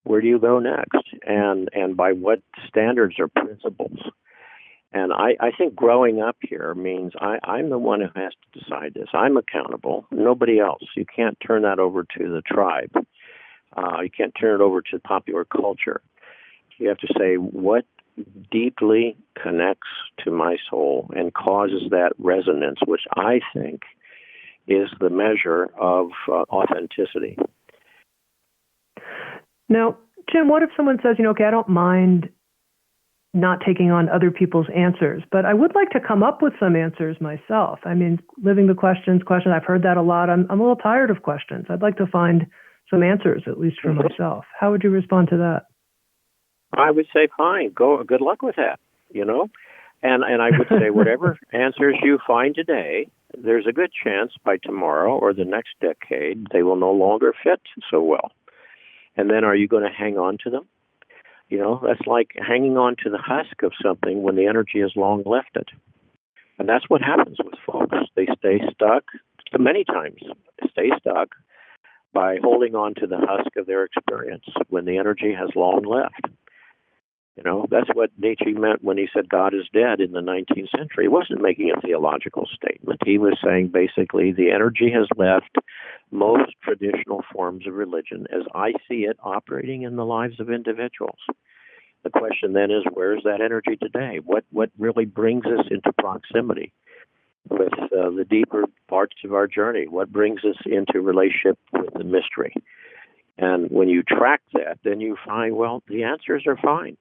[SPEAKER 2] Where do you go next? And by what standards or principles? And I think growing up here means I'm the one who has to decide this. I'm accountable, nobody else. You can't turn that over to the tribe. You can't turn it over to popular culture. You have to say, what deeply connects to my soul and causes that resonance, which I think is the measure of authenticity.
[SPEAKER 1] Now, Jim, what if someone says, okay, I don't mind not taking on other people's answers, but I would like to come up with some answers myself. I mean, living the questions, I've heard that a lot. I'm a little tired of questions. I'd like to find some answers, at least for myself. How would you respond to that?
[SPEAKER 2] I would say, fine, go. Good luck with that, And I would say, whatever answers you find today, there's a good chance by tomorrow or the next decade, they will no longer fit so well. And then are you going to hang on to them? That's like hanging on to the husk of something when the energy has long left it. And that's what happens with folks. They stay stuck, many times, stay stuck by holding on to the husk of their experience when the energy has long left. That's what Nietzsche meant when he said God is dead in the 19th century. He wasn't making a theological statement. He was saying basically the energy has left most traditional forms of religion as I see it operating in the lives of individuals. The question then is, where's that energy today? What really brings us into proximity with the deeper parts of our journey? What brings us into relationship with the mystery? And when you track that, then you find, well, the answers are fine.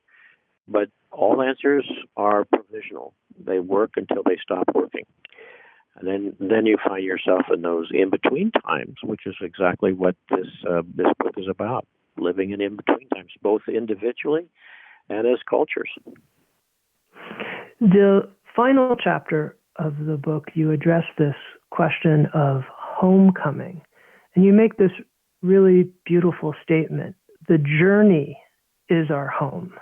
[SPEAKER 2] But all answers are provisional. They work until they stop working. And then you find yourself in those in-between times, which is exactly what this book is about, living in in-between times, both individually and as cultures.
[SPEAKER 1] The final chapter of the book, you address this question of homecoming. And you make this really beautiful statement. The journey is our home.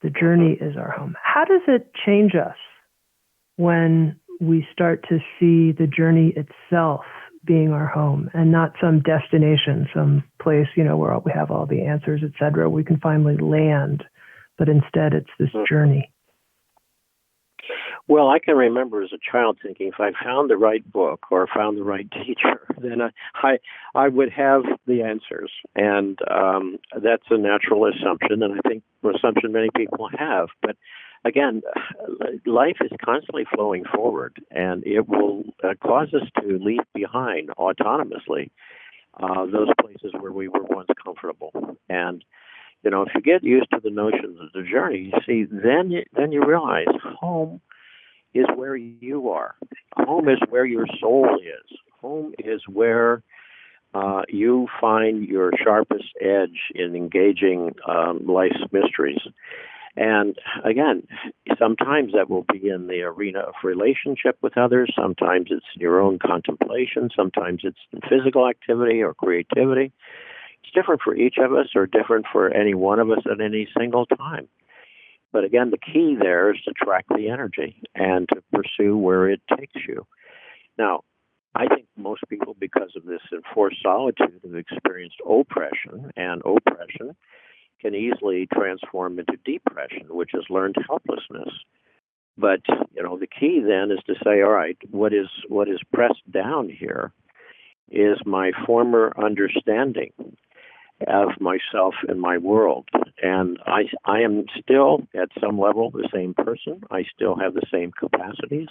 [SPEAKER 1] The journey is our home. How does it change us when we start to see the journey itself being our home and not some destination, some place, where we have all the answers, et cetera, we can finally land, but instead it's this journey?
[SPEAKER 2] Well, I can remember as a child thinking, if I found the right book or found the right teacher, then I would have the answers. And that's a natural assumption, and I think an assumption many people have. But again, life is constantly flowing forward, and it will cause us to leave behind autonomously those places where we were once comfortable. And if you get used to the notions of the journey, you see, then you realize home is where you are. Home is where your soul is. Home is where you find your sharpest edge in engaging life's mysteries. And again, sometimes that will be in the arena of relationship with others. Sometimes it's your own contemplation. Sometimes it's in physical activity or creativity. It's different for each of us or different for any one of us at any single time. But again, the key there is to track the energy and to pursue where it takes you. Now, I think most people, because of this enforced solitude, have experienced oppression, and oppression can easily transform into depression, which is learned helplessness. But, the key then is to say, all right, what is pressed down here is my former understanding of myself and my world. And I am still, at some level, the same person. I still have the same capacities.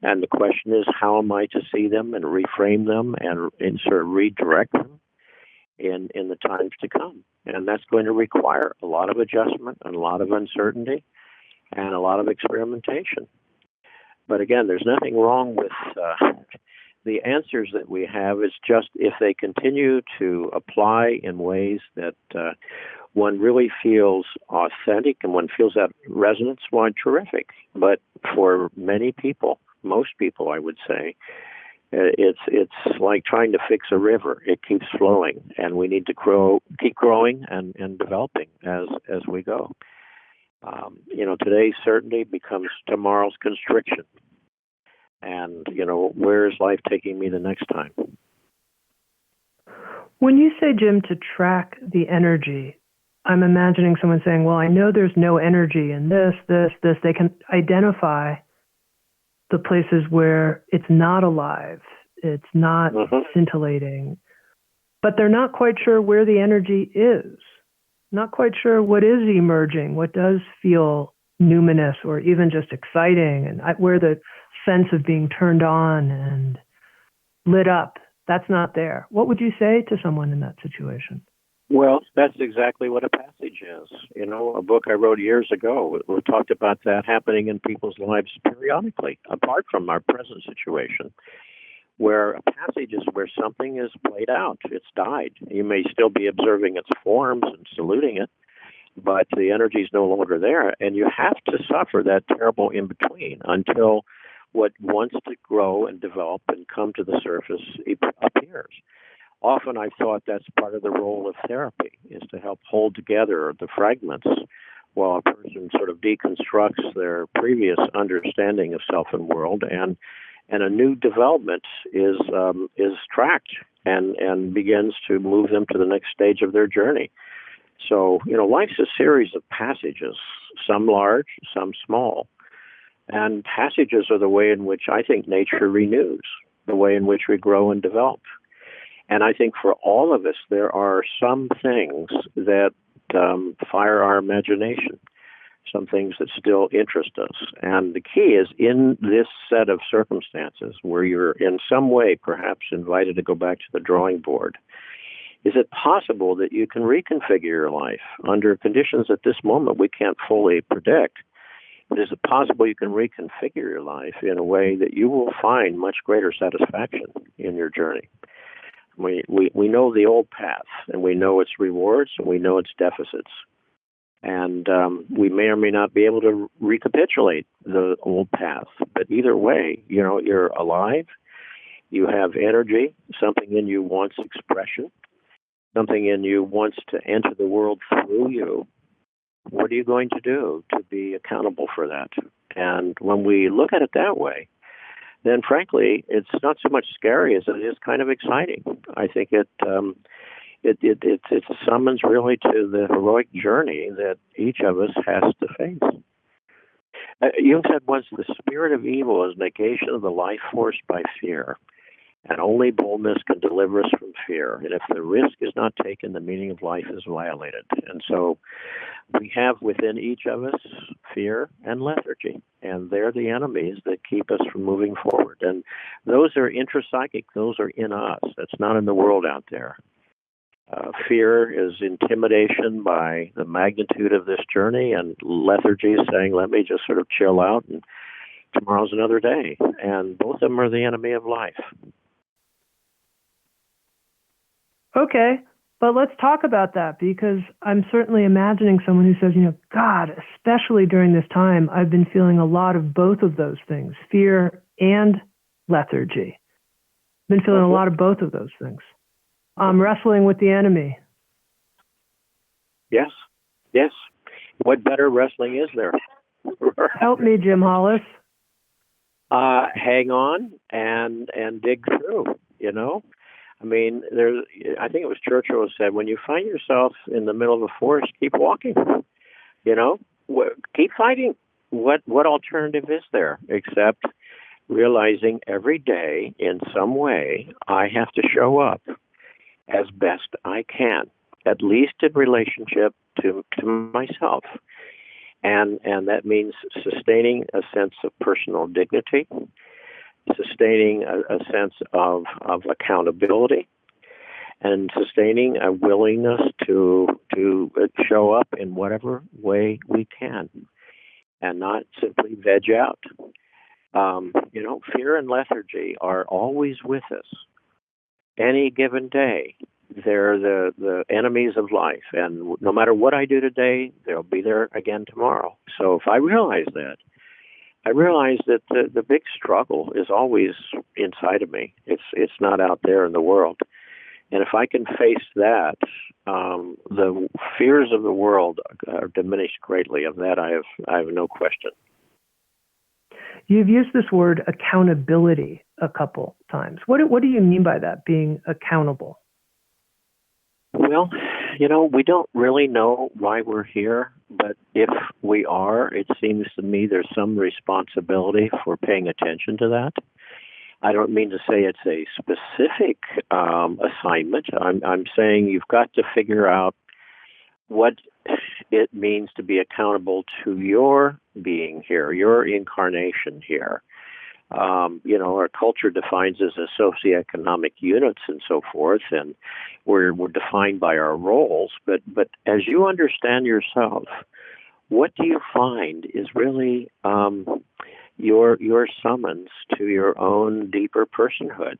[SPEAKER 2] And the question is, how am I to see them and reframe them and sort of redirect them in the times to come? And that's going to require a lot of adjustment and a lot of uncertainty and a lot of experimentation. But again, there's nothing wrong with the answers that we have. Is just if they continue to apply in ways that one really feels authentic and one feels that resonance, why, terrific. But for many people, most people, I would say, it's like trying to fix a river. It keeps flowing, and we need to keep growing and developing as we go. Today's certainty becomes tomorrow's constriction. And, where is life taking me the next time?
[SPEAKER 1] When you say, Jim, to track the energy, I'm imagining someone saying, well, I know there's no energy in this. They can identify the places where it's not alive, it's not scintillating, but they're not quite sure where the energy is. not quite sure what is emerging, what does feel numinous or even just exciting, and where the sense of being turned on and lit up, that's not there. What would you say to someone in that situation?
[SPEAKER 2] Well, that's exactly what a passage is. You know, a book I wrote years ago, we talked about that happening in people's lives periodically, apart from our present situation, where a passage is where something is played out. It's died. You may still be observing its forms and saluting it, but the energy is no longer there, and you have to suffer that terrible in between until what wants to grow and develop and come to the surface appears. Often I've thought that's part of the role of therapy, is to help hold together the fragments while a person sort of deconstructs their previous understanding of self and world, and a new development is tracked and begins to move them to the next stage of their journey. So, you know, life's a series of passages, some large, some small. And passages are the way in which I think nature renews, the way in which we grow and develop. And I think for all of us, there are some things that fire our imagination, some things that still interest us. And the key is in this set of circumstances where you're in some way perhaps invited to go back to the drawing board, is it possible that you can reconfigure your life under conditions at this moment we can't fully predict? But is it possible you can reconfigure your life in a way that you will find much greater satisfaction in your journey? We know the old path, and we know its rewards, and we know its deficits. And we may or may not be able to recapitulate the old path. But either way, you know, you're alive, you have energy, something in you wants expression, something in you wants to enter the world through you. What are you going to do to be accountable for that? And when we look at it that way, then frankly, it's not so much scary as it is kind of exciting. I think it summons really to the heroic journey that each of us has to face. Jung said once, the spirit of evil is negation of the life force by fear, and only boldness can deliver us from fear. And if the risk is not taken, the meaning of life is violated. And so we have within each of us fear and lethargy, and they're the enemies that keep us from moving forward. And those are intrapsychic, those are in us. That's not in the world out there. Fear is intimidation by the magnitude of this journey, and lethargy is saying, let me just sort of chill out, and tomorrow's another day. And both of them are the enemy of life.
[SPEAKER 1] Okay, but let's talk about that, because I'm certainly imagining someone who says, you know, God, especially during this time, I've been feeling a lot of both of those things, fear and lethargy. Been feeling a lot of both of those things. I'm wrestling with the enemy.
[SPEAKER 2] Yes. What better wrestling is there?
[SPEAKER 1] Help me, Jim Hollis.
[SPEAKER 2] Hang on and dig through, you know? I mean, I think it was Churchill who said, when you find yourself in the middle of a forest, keep walking, you know? Keep fighting. What alternative is there except realizing every day in some way I have to show up as best I can, at least in relationship to myself. And that means sustaining a sense of personal dignity, sustaining a sense of accountability, and sustaining a willingness to show up in whatever way we can, and not simply veg out. You know, fear and lethargy are always with us. Any given day, they're the enemies of life, and no matter what I do today, they'll be there again tomorrow. So if I realize that, I realize that the big struggle is always inside of me. It's not out there in the world. And if I can face that, the fears of the world are diminished greatly. Of that, I have no question.
[SPEAKER 1] You've used this word accountability a couple times. What do you mean by that, being accountable?
[SPEAKER 2] Well, you know, we don't really know why we're here, but if we are, it seems to me there's some responsibility for paying attention to that. I don't mean to say it's a specific assignment. I'm saying you've got to figure out what it means to be accountable to your being here, your incarnation here. Our culture defines us as socioeconomic units and so forth, and we're defined by our roles. But as you understand yourself, what do you find is really your summons to your own deeper personhood?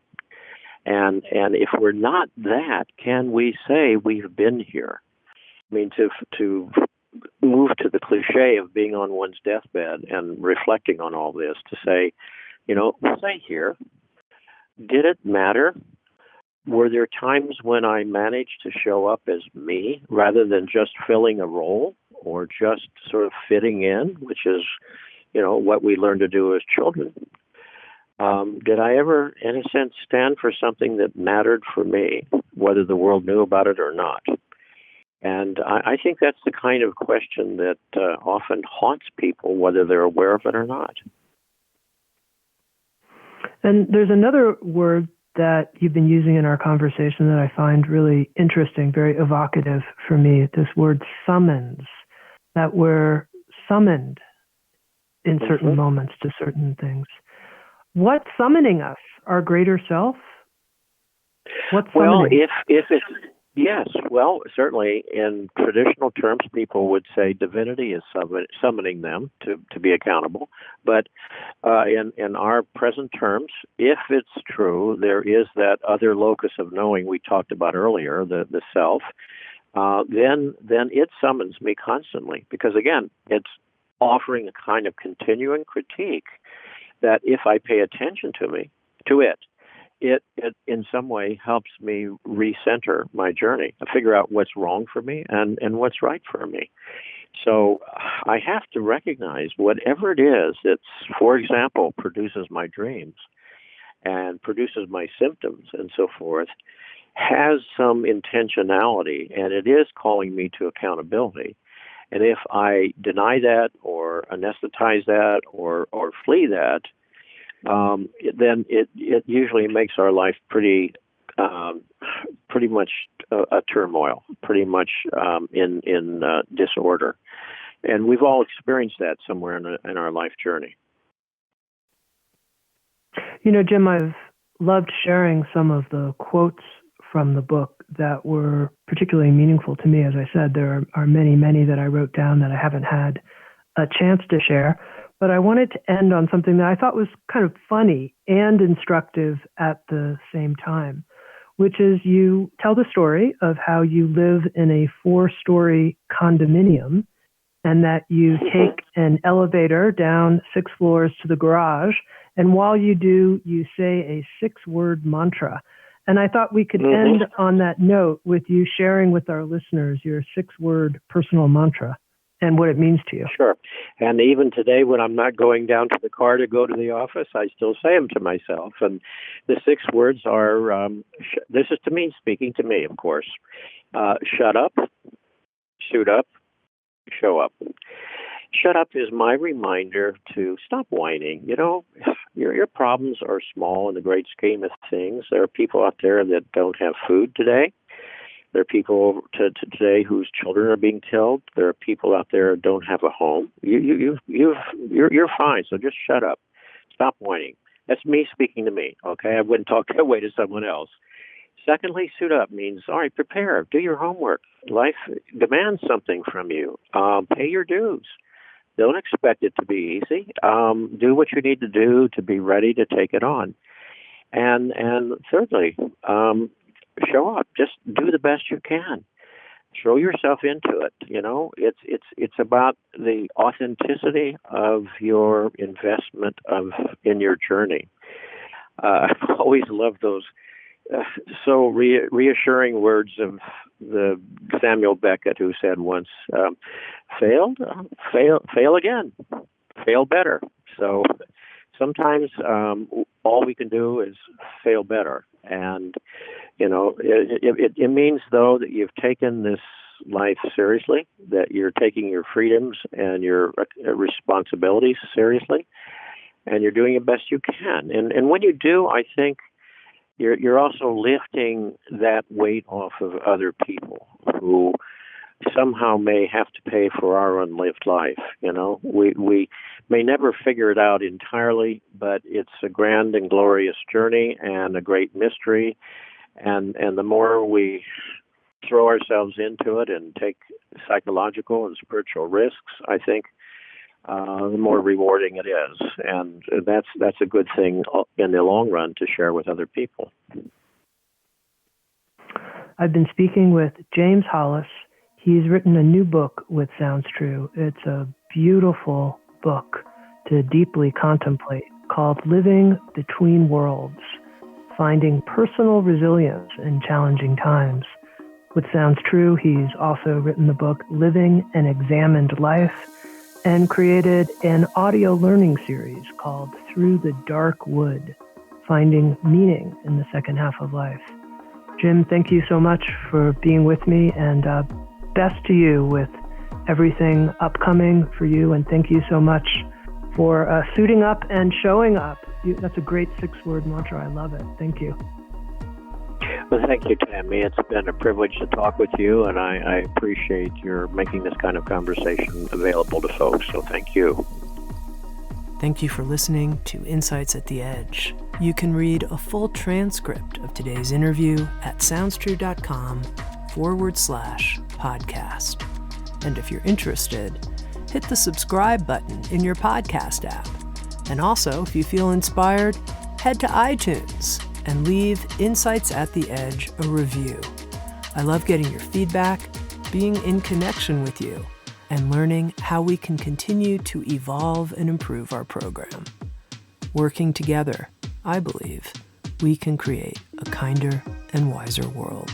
[SPEAKER 2] And if we're not that, can we say we've been here? I mean, to move to the cliche of being on one's deathbed and reflecting on all this, to say, was I here? Did it matter? Were there times when I managed to show up as me rather than just filling a role or just sort of fitting in, which is, what we learn to do as children? Did I ever, in a sense, stand for something that mattered for me, whether the world knew about it or not? And I think that's the kind of question that often haunts people, whether they're aware of it or not.
[SPEAKER 1] And there's another word that you've been using in our conversation that I find really interesting, very evocative for me, this word summons, that we're summoned in certain moments to certain things. What's summoning us? Our greater self? What's summoning?
[SPEAKER 2] Well, if it's yes, well, certainly in traditional terms, people would say divinity is summoning them to be accountable. But in our present terms, if it's true, there is that other locus of knowing we talked about earlier, the self. Then it summons me constantly because again, it's offering a kind of continuing critique that if I pay attention to it in some way helps me recenter my journey, figure out what's wrong for me and what's right for me. So I have to recognize whatever it is that, for example, produces my dreams and produces my symptoms and so forth, has some intentionality, and it is calling me to accountability. And if I deny that or anesthetize that or flee that, then it usually makes our life pretty much a turmoil, pretty much in disorder. And we've all experienced that somewhere in our life journey.
[SPEAKER 1] Jim, I've loved sharing some of the quotes from the book that were particularly meaningful to me. As I said, there are many, many that I wrote down that I haven't had a chance to share. But I wanted to end on something that I thought was kind of funny and instructive at the same time, which is you tell the story of how you live in a 4-story condominium and that you take an elevator down 6 floors to the garage. And while you do, you say a 6-word mantra. And I thought we could end on that note with you sharing with our listeners your 6-word personal mantra and what it means to you.
[SPEAKER 2] Sure. And even today, when I'm not going down to the car to go to the office, I still say them to myself. And the 6 words are, this is to me, speaking to me, of course. Shut up, suit up, show up. Shut up is my reminder to stop whining. Your problems are small in the great scheme of things. There are people out there that don't have food today. There are people today whose children are being killed. There are people out there who don't have a home. You're fine. So just shut up. Stop whining. That's me speaking to me. Okay, I wouldn't talk that way to someone else. Secondly, suit up means, all right, prepare. Do your homework. Life demands something from you. Pay your dues. Don't expect it to be easy. Do what you need to do to be ready to take it on. And thirdly, show up. Just do the best you can. Throw yourself into it. It's about the authenticity of your investment in your journey. I've always loved those so reassuring words of the Samuel Beckett, who said once, fail again, fail better. So sometimes all we can do is fail better. And, it means, though, that you've taken this life seriously, that you're taking your freedoms and your responsibilities seriously, and you're doing the best you can. And when you do, I think you're also lifting that weight off of other people who somehow may have to pay for our unlived life. We may never figure it out entirely, but it's a grand and glorious journey and a great mystery. And the more we throw ourselves into it and take psychological and spiritual risks, I think the more rewarding it is. And that's a good thing in the long run to share with other people.
[SPEAKER 1] I've been speaking with James Hollis. He's written a new book with Sounds True. It's a beautiful book to deeply contemplate called Living Between Worlds, Finding Personal Resilience in Challenging Times. With Sounds True, he's also written the book Living an Examined Life and created an audio learning series called Through the Dark Wood, Finding Meaning in the Second Half of Life. Jim, thank you so much for being with me, and best to you with everything upcoming for you, and thank you so much for suiting up and showing up. That's a great 6-word mantra. I love it. Thank you.
[SPEAKER 2] Well, thank you, Tammy. It's been a privilege to talk with you, and I appreciate your making this kind of conversation available to folks, so thank you.
[SPEAKER 1] Thank you for listening to Insights at the Edge. You can read a full transcript of today's interview at SoundsTrue.com/podcast. And if you're interested, hit the subscribe button in your podcast app. And also, if you feel inspired, head to iTunes and leave Insights at the Edge a review. I love getting your feedback, being in connection with you, and learning how we can continue to evolve and improve our program. Working together, I believe, we can create a kinder and wiser world.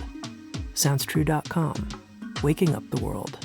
[SPEAKER 1] SoundsTrue.com, waking up the world.